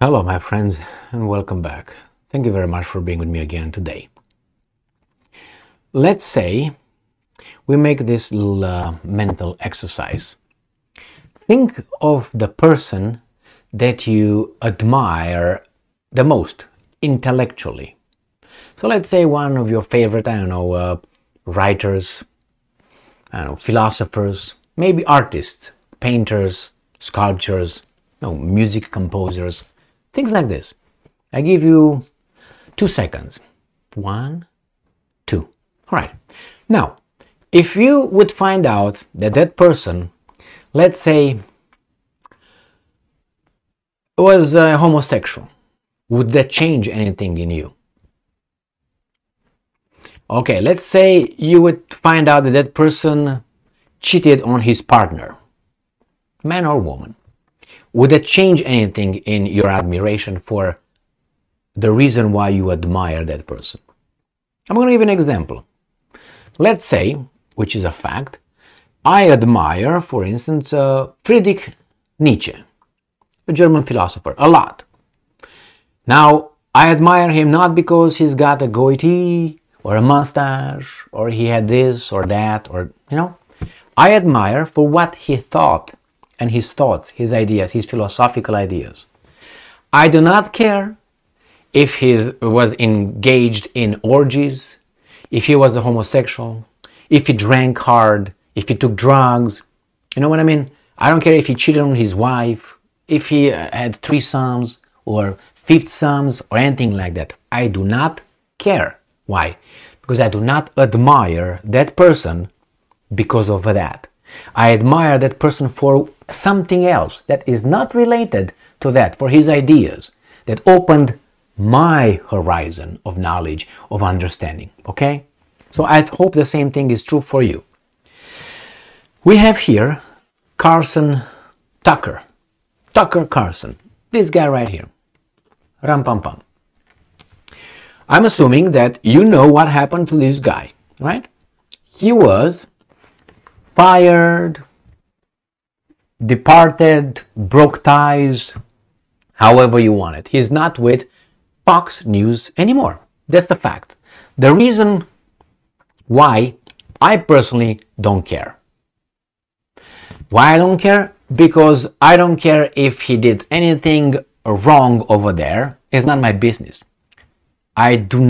Hello, my friends, and welcome back. Thank you very much for being with me again today. Let's say we make this little mental exercise. Think of the person that you admire the most intellectually. So let's say one of your favorite, writers, philosophers, maybe artists, painters, sculptors, music composers, things like this. I give you 2 seconds. 1, 2. All right. Now, if you would find out that that person, let's say, was homosexual, would that change anything in you? Okay, let's say you would find out that that person cheated on his partner, man or woman. Would that change anything in your admiration for the reason why you admire that person? I'm going to give an example. Let's say, which is a fact, I admire, for instance, Friedrich Nietzsche, a German philosopher, a lot. Now, I admire him not because he's got a goatee or a mustache or he had this or that or, I admire for what he thought and his thoughts, his ideas, his philosophical ideas. I do not care if he was engaged in orgies, if he was a homosexual, if he drank hard, if he took drugs. You know what I mean? I don't care if he cheated on his wife, if he had threesomes or fifthsomes or anything like that. I do not care. Why? Because I do not admire that person because of that. I admire that person for something else that is not related to that, for his ideas that opened my horizon of knowledge, of understanding. Okay? So I hope the same thing is true for you. We have here Carlson Tucker Carlson, this guy right here. Ram pam pam. I'm assuming that you know what happened to this guy, right? He was fired, departed, broke ties, however you want it. He's not with Fox News anymore. That's the fact. The reason why I personally don't care. Why I don't care? Because I don't care if he did anything wrong over there. It's not my business. I did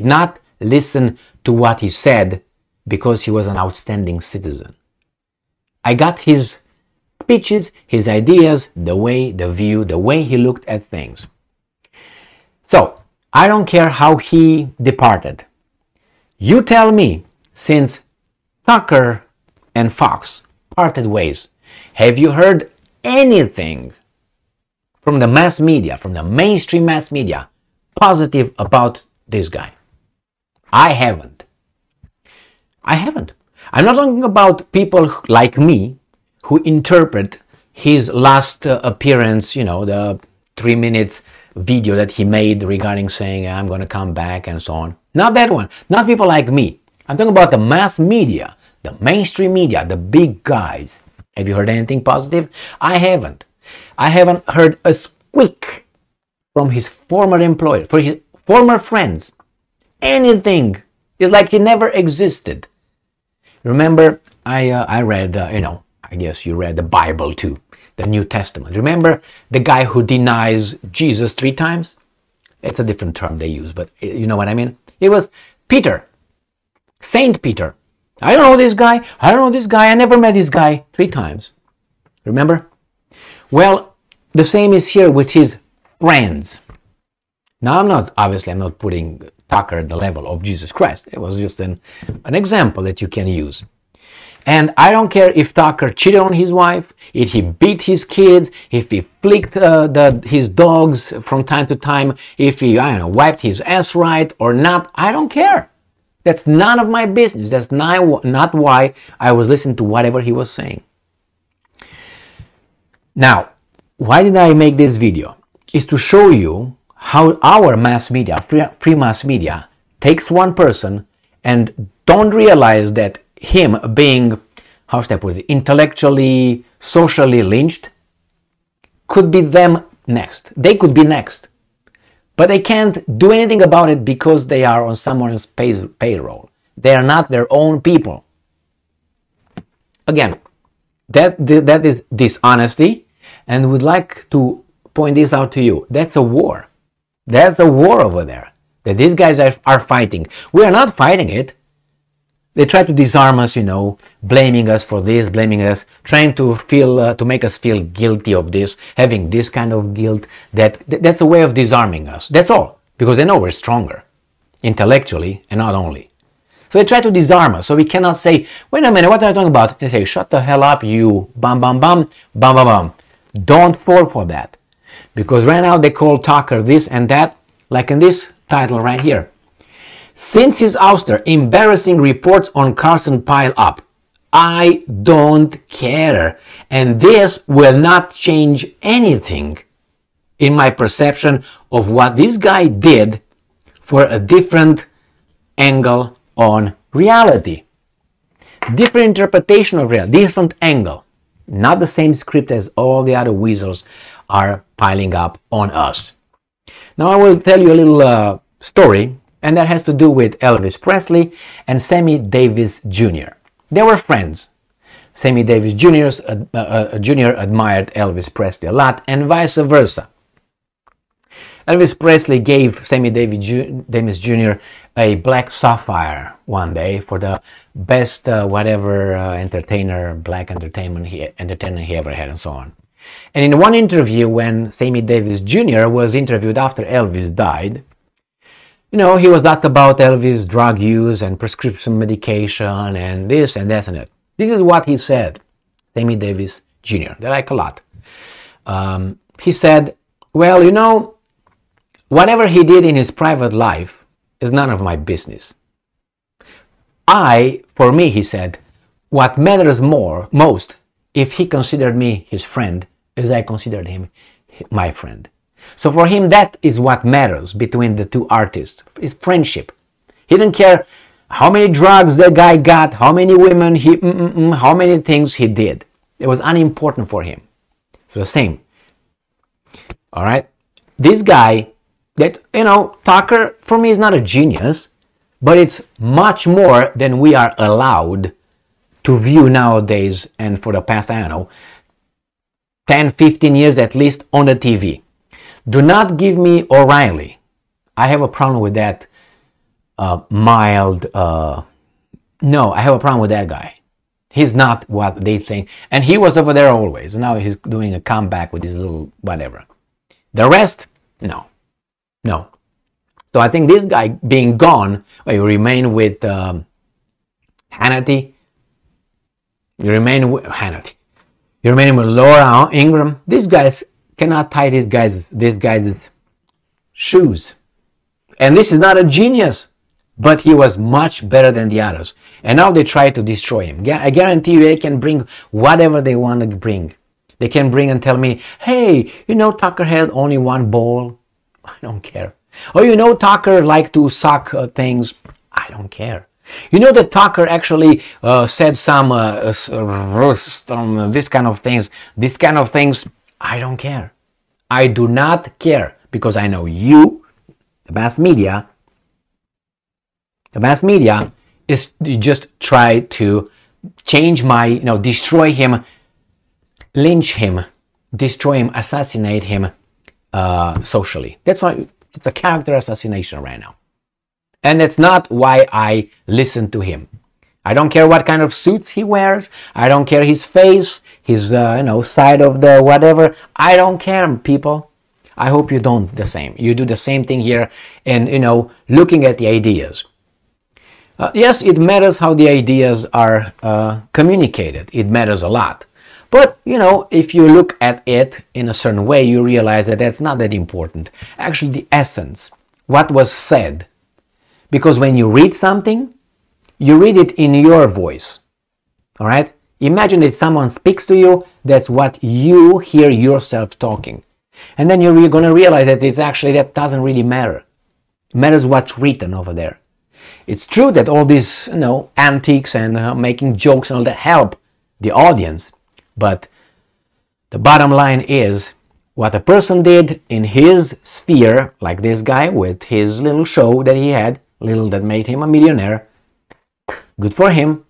not listen to what he said because he was an outstanding citizen. I got his speeches, his ideas, the way he looked at things. So, I don't care how he departed. You tell me, since Tucker and Fox parted ways, have you heard anything from the mass media, from the mainstream mass media, positive about this guy? I haven't. I'm not talking about people like me who interpret his last appearance, the 3 minutes video that he made regarding saying, I'm going to come back and so on. Not that one. Not people like me. I'm talking about the mass media, the mainstream media, the big guys. Have you heard anything positive? I haven't. I haven't heard a squeak from his former employer, for his former friends. Anything. It's like he never existed. Remember, I read, I guess you read the Bible too, the New Testament. Remember the guy who denies Jesus 3 times? It's a different term they use, but you know what I mean? It was Peter, Saint Peter. I don't know this guy. I never met this guy 3 times. Remember? Well, the same is here with his friends. Now, I'm not putting Tucker at the level of Jesus Christ. It was just an example that you can use. And I don't care if Tucker cheated on his wife, if he beat his kids, if he flicked his dogs from time to time, if he, wiped his ass right or not. I don't care. That's none of my business. That's not why I was listening to whatever he was saying. Now, why did I make this video? Is to show you how our mass media, free mass media, takes one person and don't realize that him being, how should I put it, intellectually, socially lynched, could be them next. They could be next. But they can't do anything about it because they are on someone's payroll. They are not their own people. Again, that is dishonesty, and would like to point this out to you. That's a war. That's a war over there that these guys are fighting. We are not fighting it. They try to disarm us, blaming us for this, blaming us, trying to make us feel guilty of this, having this kind of guilt. That's a way of disarming us. That's all, because they know we're stronger, intellectually and not only. So they try to disarm us, so we cannot say, wait a minute, what are you talking about? They say, shut the hell up, you bam, bam, bam, bam, bam, bam. Don't fall for that. Because right now they call Tucker this and that, like in this title right here. Since his ouster, embarrassing reports on Carlson pile up. I don't care. And this will not change anything in my perception of what this guy did for a different angle on reality. Different interpretation of reality, different angle. Not the same script as all the other weasels are piling up on us. Now I will tell you a little story, and that has to do with Elvis Presley and Sammy Davis Jr. They were friends. Sammy Davis Jr. Admired Elvis Presley a lot, and vice versa. Elvis Presley gave Sammy Davis Jr. a black sapphire one day for the best black entertainer he ever had, and so on. And in one interview, when Sammy Davis Jr. was interviewed after Elvis died, he was asked about Elvis' drug use and prescription medication and this and that and that. This is what he said, Sammy Davis Jr. They like a lot. He said, well, whatever he did in his private life is none of my business. For me, he said, what matters most, if he considered me his friend, is I considered him my friend. So for him, that is what matters between the two artists, is friendship. He didn't care how many drugs the guy got, how many women how many things he did. It was unimportant for him. So the same. All right. This guy, Tucker, for me, is not a genius, but it's much more than we are allowed to view nowadays, and for the past, 10, 15 years at least on the TV. Do not give me O'Reilly. I have a problem with that no, I have a problem with that guy. He's not what they think. And he was over there always. Now he's doing a comeback with his little whatever. The rest, no. No. So I think this guy being gone, you remain with Hannity. You remain with Hannity. You remain with Laura Ingraham. These guys cannot tie these guys' shoes. And this is not a genius, but he was much better than the others. And now they try to destroy him. I guarantee you they can bring whatever they want to bring. They can bring and tell me, hey, Tucker had only one ball. I don't care. Or Tucker liked to suck things. I don't care. That Tucker actually said some this kind of things. I don't care. I do not care, because I know you, the mass media is just try to change destroy him, lynch him, destroy him, assassinate him socially. That's why it's a character assassination right now. And that's not why I listen to him. I don't care what kind of suits he wears. I don't care his face, his side of the whatever. I don't care, people. I hope you don't the same. You do the same thing here, and looking at the ideas. Yes, it matters how the ideas are communicated. It matters a lot. But if you look at it in a certain way, you realize that that's not that important. Actually, the essence, what was said. Because when you read something, you read it in your voice. All right? Imagine that someone speaks to you, that's what you hear yourself talking. And then you're going to realize that that doesn't really matter. It matters what's written over there. It's true that all these, antics and making jokes and all that help the audience. But the bottom line is, What a person did in his sphere, like this guy with his little show that he had, little that made him a millionaire, good for him,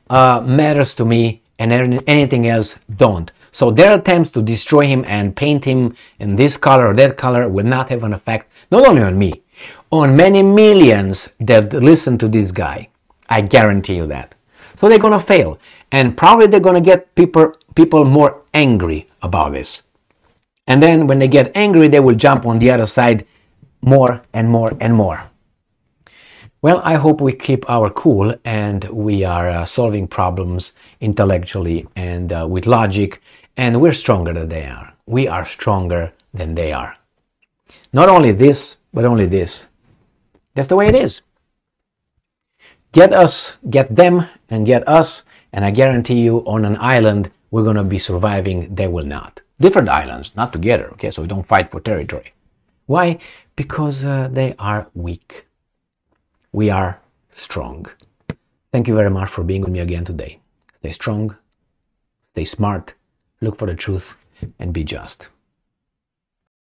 matters to me, and anything else don't. So their attempts to destroy him and paint him in this color or that color will not have an effect, not only on me, on many millions that listen to this guy. I guarantee you that. So they're gonna fail, and probably they're gonna get people more angry about this. And then when they get angry, they will jump on the other side more and more and more. Well, I hope we keep our cool and we are solving problems intellectually and with logic, and we're stronger than they are. We are stronger than they are. Not only this, but only this. That's the way it is. Get us, get them, and get us, and I guarantee you on an island we're going to be surviving, they will not. Different islands, not together, okay, so we don't fight for territory. Why? Because they are weak. We are strong. Thank you very much for being with me again today. Stay strong, stay smart, look for the truth, and be just.